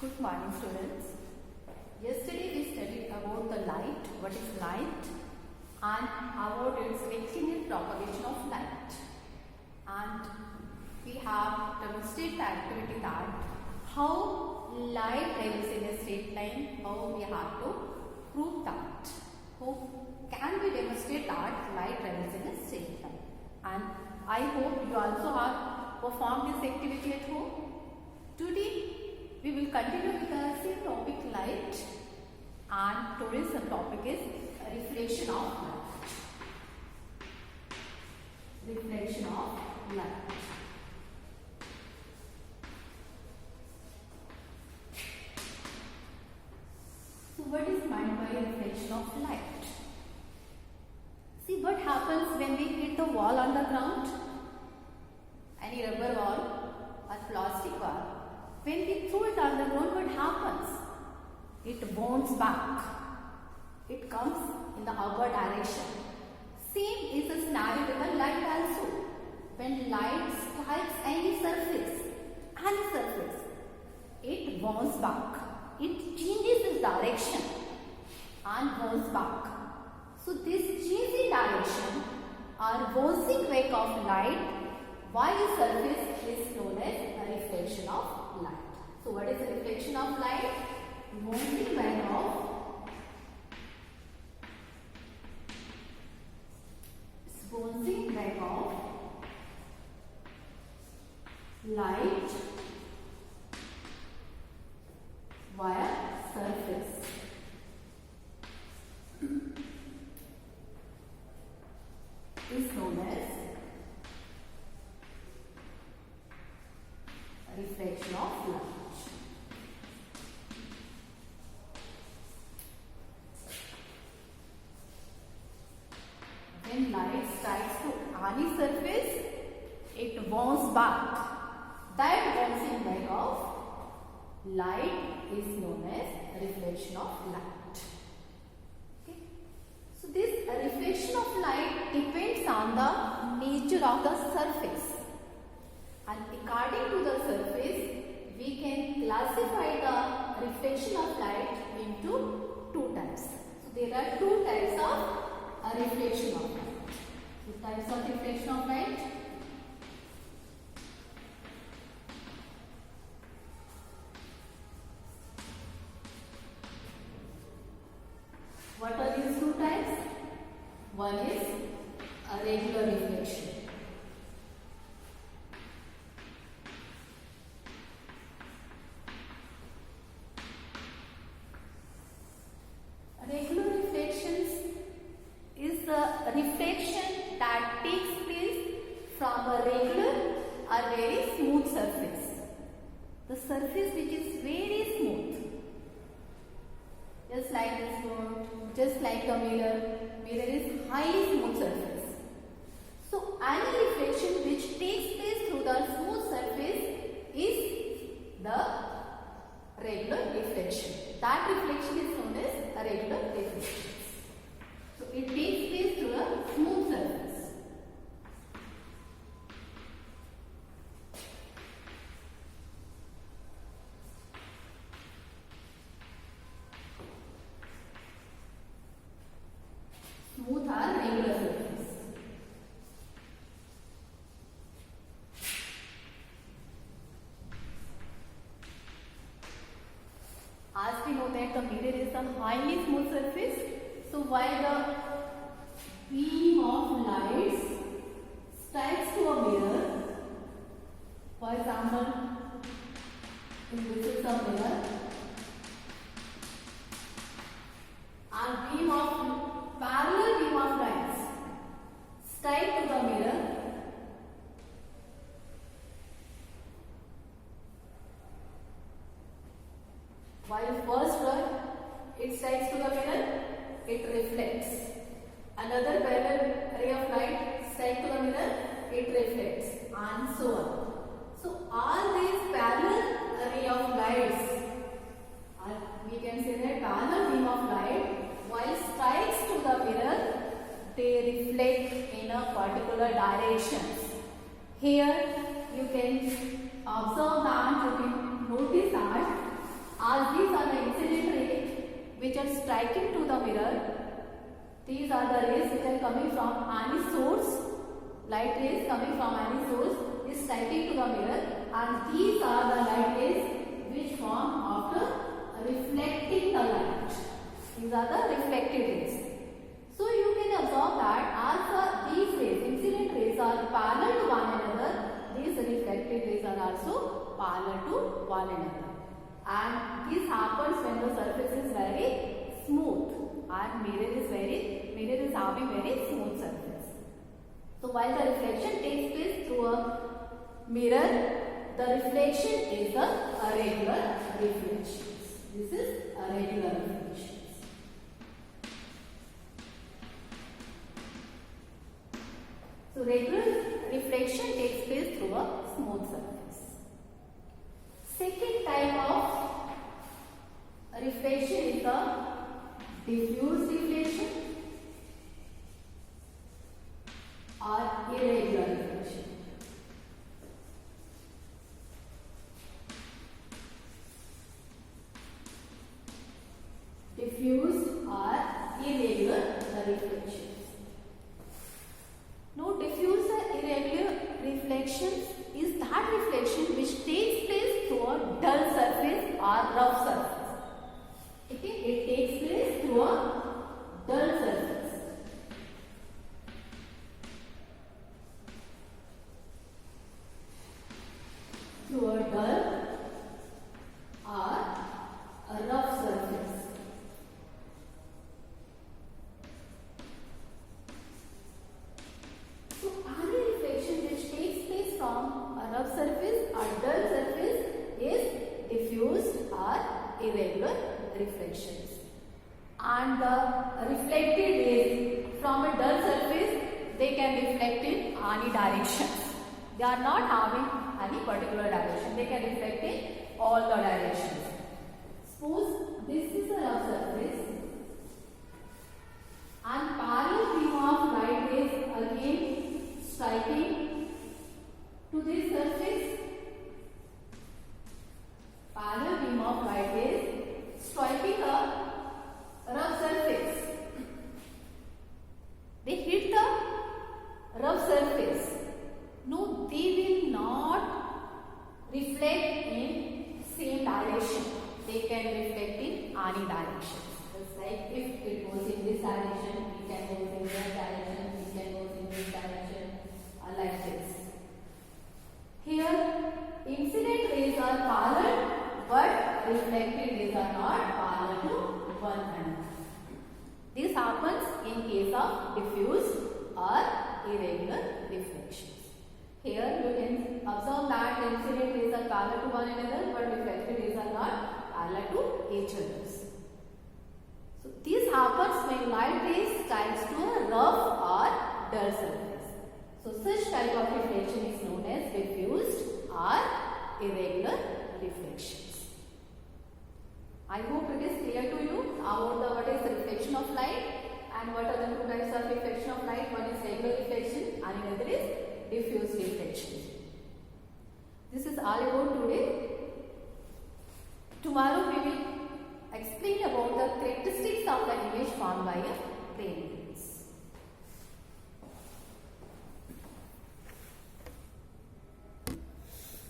Good morning, students. Yesterday we studied about the light, what is light, and about its extended propagation of light. And we have demonstrated the activity that how light travels in a straight line, how we have to prove that. How can we demonstrate that light travels in a straight line? And I hope you also have performed this activity at home. Today we will continue with the same topic, light, and today's topic is reflection of light. Reflection of light. So what is meant by reflection of light? See what happens when we hit the wall on the ground, any rubber wall or plastic wall. When we throw it on the ground, what happens? It bounces back. It comes in the upward direction. Same is the scenario with the light also. When light strikes any surface, it bounces back. It changes its direction and bounces back. So this change in direction or bouncing back of light while surface is known as a reflection of light. So what is the reflection of light? Bouncing back of light via surface. Is known as reflection of light. When light strikes to any surface, it bounces back. That bouncing back of light is known as reflection of light. Okay. So this reflection of light depends on the nature of the surface. And according to the surface, we can classify the reflection of light into two types. So there are two types of reflection of light. Two types of reflection of light. What are these two types? One is a regular reflection. Regular reflections is the reflection that takes place from a regular or very smooth surface. The surface which is very smooth. Just like this board, just like the mirror. Mirror is highly smooth surface. So any reflection which takes place through the smooth surface is the regular reflection. That reflection is known as a regular reflection. So it takes place through a smooth surface. Smooth or regular surface. As we know that the mirror is a highly smooth surface, so while the beam of light strikes to a mirror, for example, this is a mirror, and parallel beam of lights strike to the mirror, while first one it strikes to the mirror, it reflects. Another parallel ray of light strikes to the mirror, it reflects, and so on. So all these parallel ray of lights, we can say that parallel beam of light, while strikes to the mirror, they reflect in a particular direction. Here you can observe that, you can notice that striking to the mirror. These are the rays which are coming from any source. Light rays coming from any source is striking to the mirror, and these are the light rays which form after reflecting the light. These are the reflected rays. So you can observe that as these rays, incident rays, are parallel to one another, these reflected rays are also parallel to one another. And this happens when the surface is very smooth and mirror is having very smooth surface. So while the reflection takes place through a mirror, the reflection is a regular reflection. This is a regular reflection. So regular reflection takes place through a smooth surface. Second type of reflection is the diffuse reflection or irregular reflection. Diffuse or irregular reflections. Now, diffuse or irregular reflections is that reflection which takes place through a dull surface or rough surface. Okay, it takes place through a dull surface. Through a dull or a rough surface. So any reflection which takes place from a rough surface or dull surface is diffused or irregular reflections. And the reflected rays from a dull surface, they can reflect in any direction. They are not having any particular direction. They can reflect in all the directions. Suppose this is a rough surface and parallel beam of light rays again striking to this surface. Parallel beam of light rays striking a rough surface. They hit the rough surface. No, they will not reflect in same direction. They can reflect in any direction. Just like if it goes in this direction, it can go in that direction, it can go in this direction, like this. Here, incident rays are parallel, but reflected rays are not parallel to one another. This happens in case of diffuse or irregular reflections. Here you can observe that the incident rays are parallel to one another, but reflected rays are not parallel to each other. So this happens when light rays strikes to a rough or dull surface. So such type of reflection is known as diffused or irregular reflections. I hope it is clear to you about what is the reflection of light and what are the two types of reflection of light. One is regular reflection and another is diffuse reflection. This is all about today. Tomorrow we will explain about the characteristics of the image formed by a plane.